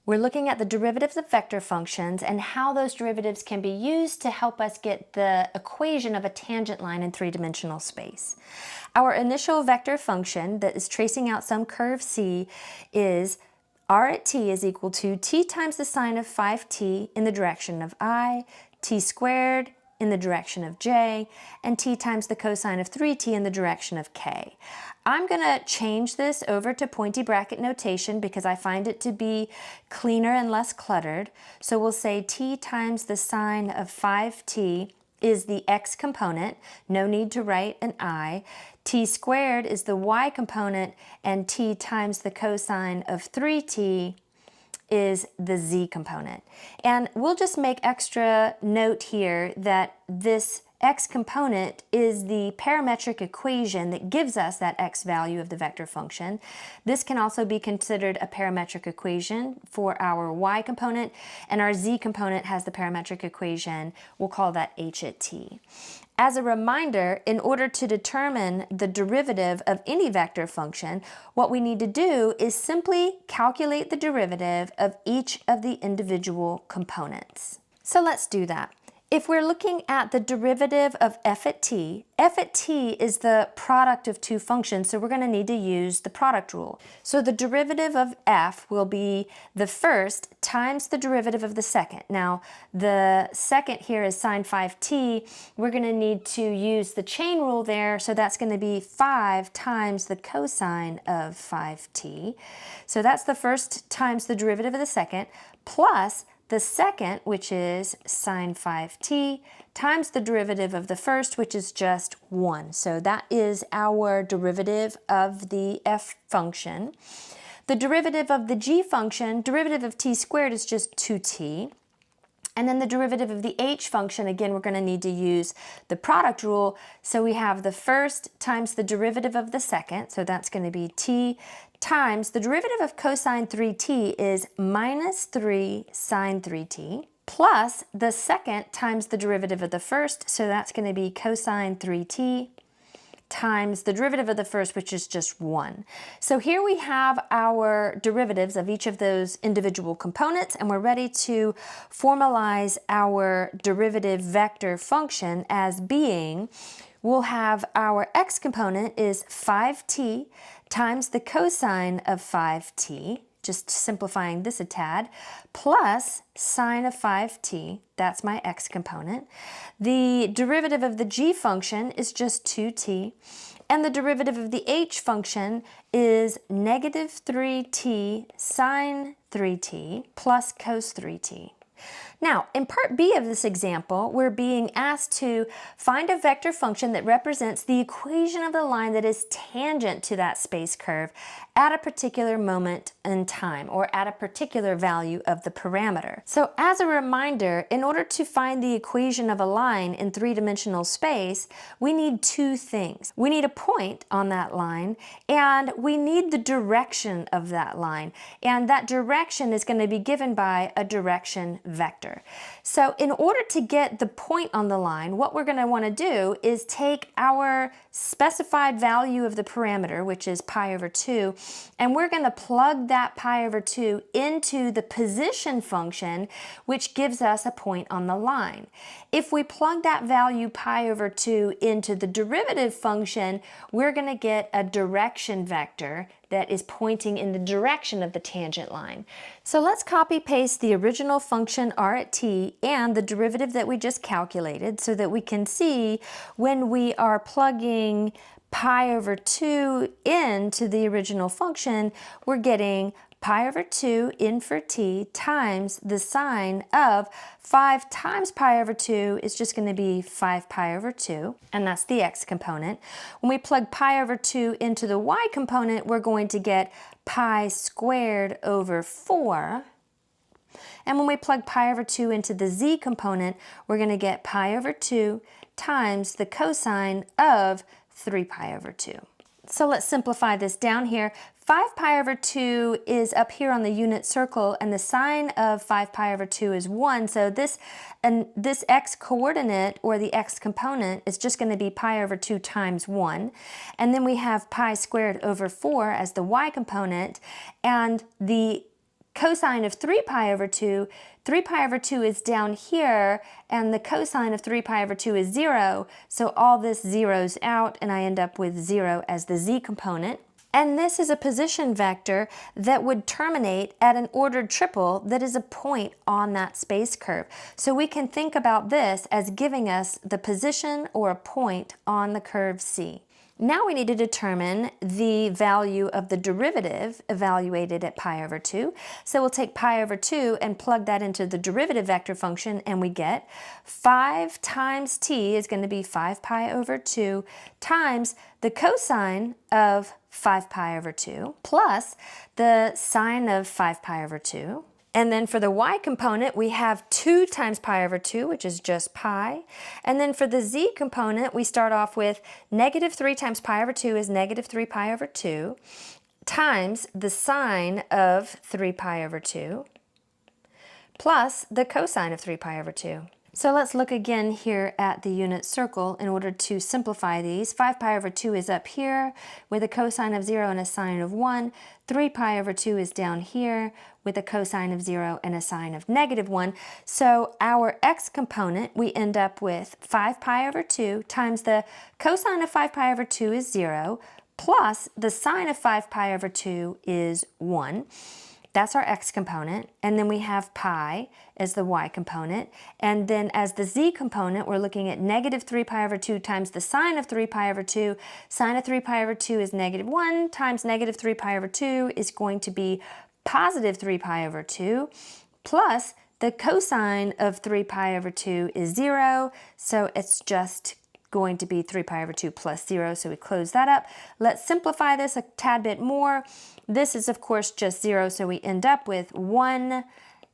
We're looking at the derivatives of vector functions and how those derivatives can be used to help us get the equation of a tangent line in three-dimensional space. Our initial vector function that is tracing out some curve C is r at t is equal to t times the sine of 5t in the direction of I, t squared in the direction of j, and t times the cosine of 3t in the direction of k. I'm going to change this over to pointy bracket notation because I find it to be cleaner and less cluttered. So we'll say t times the sine of 5t is the x component, no need to write an I. T squared is the y component, and t times the cosine of 3t is the z component. And we'll just make extra note here that this x component is the parametric equation that gives us that x value of the vector function. This can also be considered a parametric equation for our y component, and our z component has the parametric equation. We'll call that h at t. As a reminder, in order to determine the derivative of any vector function, what we need to do is simply calculate the derivative of each of the individual components. So let's do that. If we're looking at the derivative of f at t is the product of two functions, so we're going to need to use the product rule. So the derivative of f will be the first times the derivative of the second. Now, the second here is sine 5t. We're going to need to use the chain rule there, so that's going to be 5 times the cosine of 5t. So that's the first times the derivative of the second, plus the second, which is sine 5t, times the derivative of the first, which is just 1. So that is our derivative of the f function. The derivative of the g function, derivative of t squared, is just 2t. And then the derivative of the h function, again, we're going to need to use the product rule. So we have the first times the derivative of the second, so that's going to be t, times the derivative of cosine 3t is minus 3 sine 3t, plus the second times the derivative of the first, so that's going to be cosine 3t, times the derivative of the first, which is just 1. So here we have our derivatives of each of those individual components, and we're ready to formalize our derivative vector function as being, we'll have our x component is 5t times the cosine of 5t, just simplifying this a tad, plus sine of 5t, that's my x component. The derivative of the g function is just 2t, and the derivative of the h function is negative 3t sine 3t plus cos 3t. Now, in part B of this example, we're being asked to find a vector function that represents the equation of the line that is tangent to that space curve at a particular moment in time, or at a particular value of the parameter. So as a reminder, in order to find the equation of a line in three-dimensional space, we need two things. We need a point on that line, and we need the direction of that line. And that direction is going to be given by a direction vector. So in order to get the point on the line, what we're going to want to do is take our specified value of the parameter, which is pi over 2, and we're going to plug that pi over 2 into the position function, which gives us a point on the line. If we plug that value pi over 2 into the derivative function, we're going to get a direction vector that is pointing in the direction of the tangent line. So let's copy paste the original function r at t and the derivative that we just calculated so that we can see when we are plugging pi over 2 into the original function, we're getting pi over 2 in for t times the sine of 5 times pi over 2 is just going to be 5 pi over 2, and that's the x component. When we plug pi over 2 into the y component, we're going to get pi squared over 4. And when we plug pi over 2 into the z component, we're going to get pi over 2 times the cosine of 3 pi over 2. So let's simplify this down here. 5 pi over 2 is up here on the unit circle, and the sine of 5 pi over 2 is 1. So this x coordinate, or the x component, is just going to be pi over 2 times 1. And then we have pi squared over 4 as the y component, and the cosine of 3 pi over 2, 3 pi over 2 is down here, and the cosine of 3 pi over 2 is 0, so all this zeroes out, and I end up with 0 as the z component. And this is a position vector that would terminate at an ordered triple that is a point on that space curve. So we can think about this as giving us the position or a point on the curve C. Now we need to determine the value of the derivative evaluated at pi over 2. So we'll take pi over 2 and plug that into the derivative vector function, and we get 5 times t is going to be 5 pi over 2 times the cosine of 5 pi over 2 plus the sine of 5 pi over 2. And then for the y component, we have 2 times pi over 2, which is just pi. And then for the z component, we start off with negative 3 times pi over 2 is negative 3 pi over 2 times the sine of 3 pi over 2 plus the cosine of 3 pi over 2. So let's look again here at the unit circle in order to simplify these. 5 pi over 2 is up here with a cosine of 0 and a sine of 1. 3 pi over 2 is down here with a cosine of 0 and a sine of negative 1. So our x component, we end up with 5 pi over 2 times the cosine of 5 pi over 2 is 0 plus the sine of 5 pi over 2 is 1. That's our x component, and then we have pi as the y component, and then as the z component, we're looking at negative 3 pi over 2 times the sine of 3 pi over 2. Sine of 3 pi over 2 is negative 1 times negative 3 pi over 2 is going to be positive 3 pi over 2 plus the cosine of 3 pi over 2 is 0, so it's just going to be 3 pi over 2 plus 0, so we close that up. Let's simplify this a tad bit more. This is, of course, just 0, so we end up with 1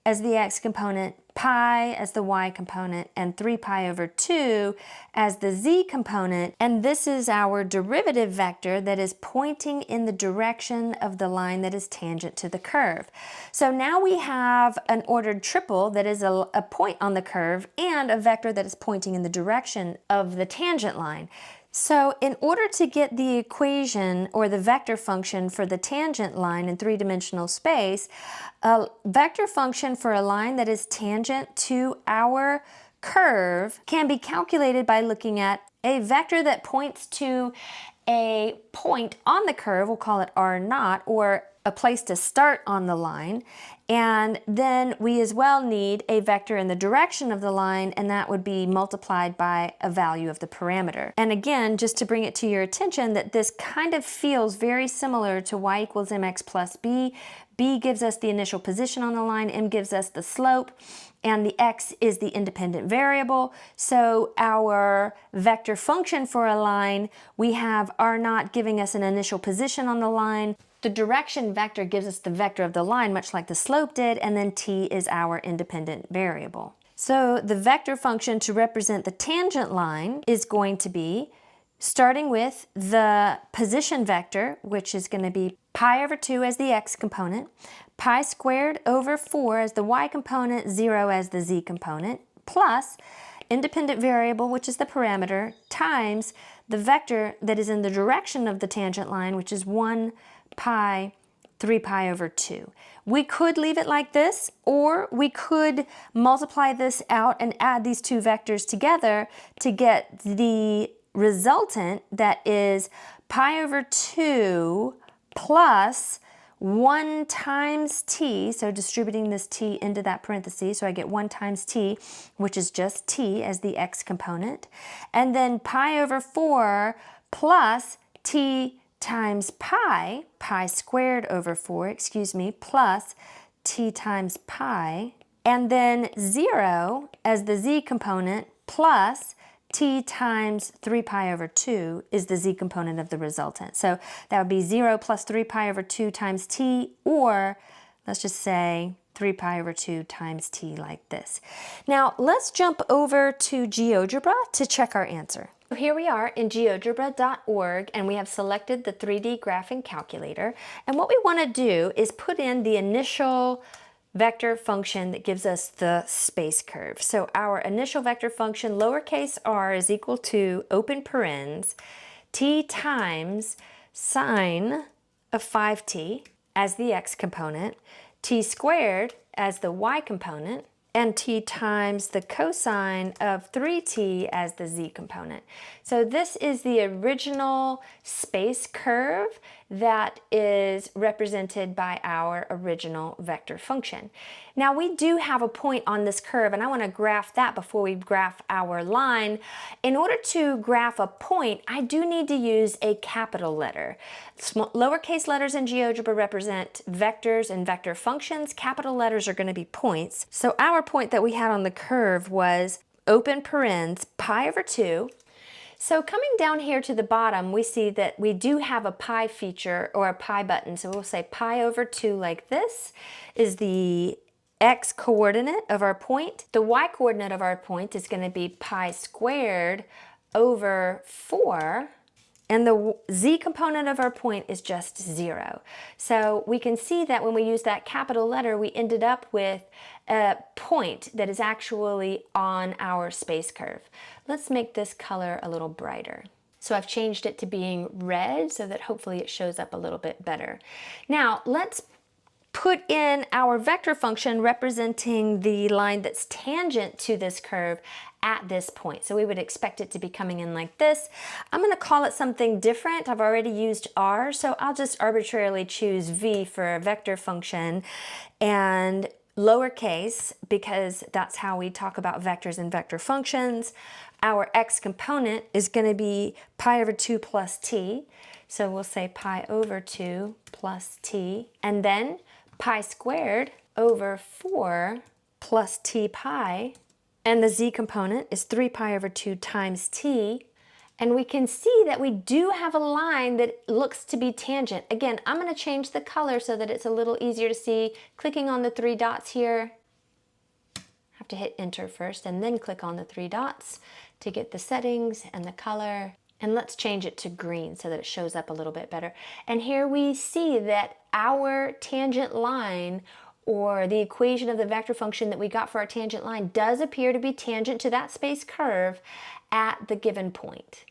as the x component, pi as the y component, and 3 pi over 2 as the z component. And this is our derivative vector that is pointing in the direction of the line that is tangent to the curve. So now we have an ordered triple that is a point on the curve and a vector that is pointing in the direction of the tangent line. So in order to get the equation or the vector function for the tangent line in three-dimensional space, a vector function for a line that is tangent to our curve can be calculated by looking at a vector that points to a point on the curve, we'll call it R0, or a place to start on the line. And then we as well need a vector in the direction of the line, and that would be multiplied by a value of the parameter. And again, just to bring it to your attention that this kind of feels very similar to y equals mx plus b. B gives us the initial position on the line, m gives us the slope, and the x is the independent variable. So our vector function for a line, we have R0 giving us an initial position on the line. The direction vector gives us the vector of the line, much like the slope did, and then t is our independent variable. So the vector function to represent the tangent line is going to be, starting with the position vector, which is going to be pi over 2 as the x component, pi squared over 4 as the y component, 0 as the z component, plus independent variable, which is the parameter, times the vector that is in the direction of the tangent line, which is 1 pi 3 pi over 2. We could leave it like this, or we could multiply this out and add these two vectors together to get the resultant that is pi over 2 plus 1 times t, so distributing this t into that parenthesis, so I get 1 times t, which is just t as the x component, and then pi over 4 plus t times pi, pi squared over 4, excuse me, plus t times pi, and then 0 as the z component plus t times 3 pi over 2 is the z component of the resultant. So that would be 0 plus 3 pi over 2 times t, or let's just say 3 pi over 2 times t like this. Now let's jump over to GeoGebra to check our answer. Here we are in geogebra.org, and we have selected the 3D graphing calculator, and what we want to do is put in the initial vector function that gives us the space curve. So our initial vector function, lowercase r, is equal to, open parens, t times sine of 5t as the x component, t squared as the y component, and t times the cosine of 3t as the z component. So this is the original space curve that is represented by our original vector function. Now we do have a point on this curve, and I want to graph that before we graph our line. In order to graph a point, I do need to use a capital letter. Lowercase letters in GeoGebra represent vectors and vector functions. Capital letters are going to be points. So our point that we had on the curve was open parens pi over 2. So coming down here to the bottom, we see that we do have a pi feature or a pi button. So we'll say pi over 2 like this is the x coordinate of our point. The y coordinate of our point is going to be pi squared over 4. And the z component of our point is just 0. So we can see that when we use that capital letter, we ended up with a point that is actually on our space curve. Let's make this color a little brighter. So I've changed it to being red so that hopefully it shows up a little bit better. Now let's put in our vector function representing the line that's tangent to this curve at this point. So we would expect it to be coming in like this. I'm going to call it something different. I've already used r, so I'll just arbitrarily choose v for a vector function and lowercase, because that's how we talk about vectors and vector functions. Our x component is going to be pi over 2 plus t. So we'll say pi over 2 plus t, and then pi squared over 4 plus t pi, and the z component is 3 pi over 2 times t. And we can see that we do have a line that looks to be tangent. Again, I'm going to change the color so that it's a little easier to see. Clicking on the 3 dots here, have to hit enter first and then click on the 3 dots to get the settings and the color. And let's change it to green so that it shows up a little bit better. And here we see that our tangent line, or the equation of the vector function that we got for our tangent line, does appear to be tangent to that space curve at the given point.